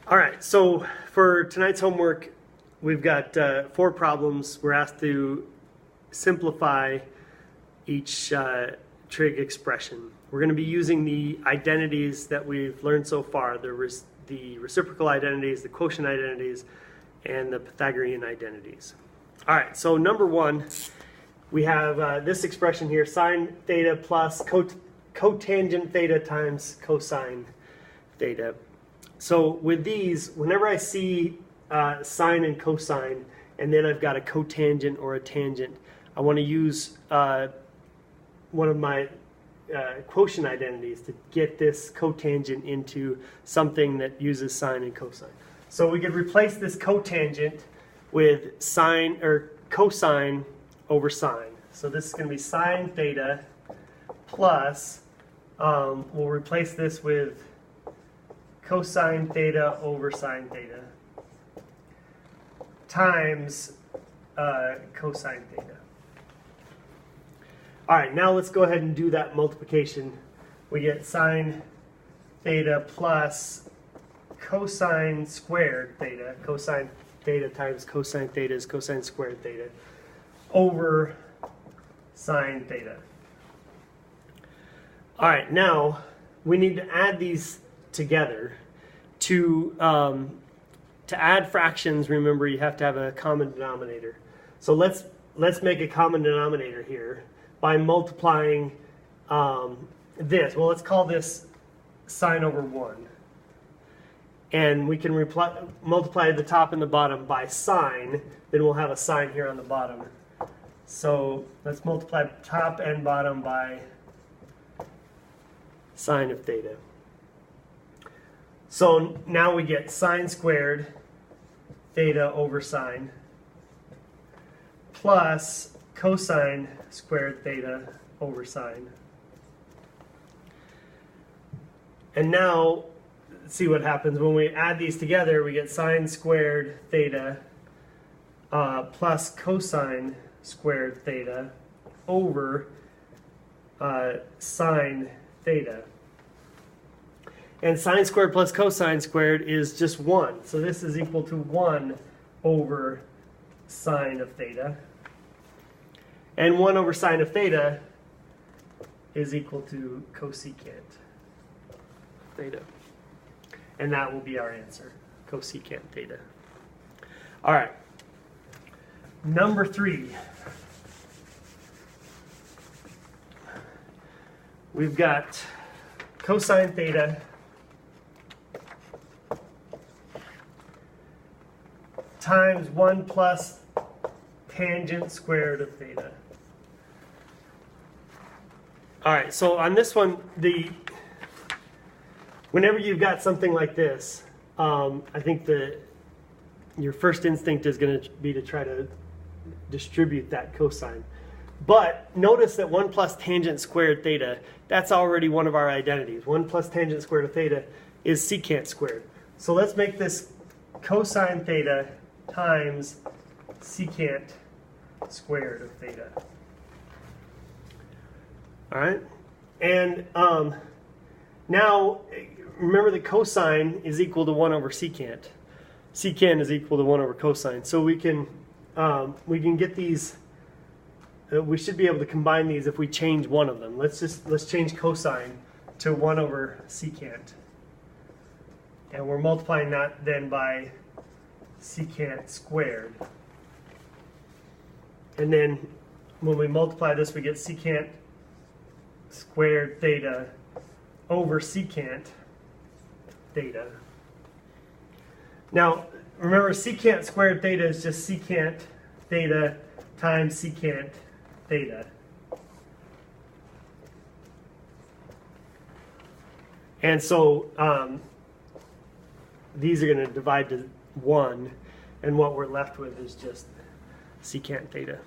All right, so for tonight's homework, we've got 4 problems. We're asked to simplify each trig expression. We're going to be using the identities that we've learned so far, the reciprocal identities, the quotient identities, and the Pythagorean identities. All right, so number 1, we have this expression here, sine theta plus cotangent theta times cosine theta. So with these, whenever I see sine and cosine, and then I've got a cotangent or a tangent, I want to use one of my quotient identities to get this cotangent into something that uses sine and cosine. So we could replace this cotangent with sine or cosine over sine. So this is going to be sine theta plus, we'll replace this with cosine theta over sine theta times cosine theta. All right, now let's go ahead and do that multiplication. We get sine theta plus cosine squared theta. Cosine theta times cosine theta is cosine squared theta over sine theta. All right, now we need to add these together. To add fractions, remember you have to have a common denominator. So let's make a common denominator here by multiplying this. Well, let's call this sine over 1. And we can multiply the top and the bottom by sine. Then we'll have a sine here on the bottom. So let's multiply top and bottom by sine of theta. So now we get sine squared theta over sine plus cosine squared theta over sine. And now, let's see what happens. When we add these together, we get sine squared theta plus cosine squared theta over sine theta. And sine squared plus cosine squared is just 1. So this is equal to 1 over sine of theta. And 1 over sine of theta is equal to cosecant theta. And that will be our answer, cosecant theta. All right. Number 3. We've got cosine theta times 1 plus tangent squared of theta. All right, so on this one, whenever you've got something like this, I think your first instinct is going to be to try to distribute that cosine. But notice that 1 plus tangent squared theta, that's already one of our identities. 1 plus tangent squared of theta is secant squared. So let's make this cosine theta times secant squared of theta. All right, and now remember the cosine is equal to 1 over secant. Secant is equal to 1 over cosine. So we can get these. We should be able to combine these if we change one of them. Let's change cosine to 1 over secant, and we're multiplying that then by secant squared. And then when we multiply this, we get secant squared theta over secant theta. Now, remember, secant squared theta is just secant theta times secant theta. And so these are going to divide to 1, and what we're left with is just secant theta.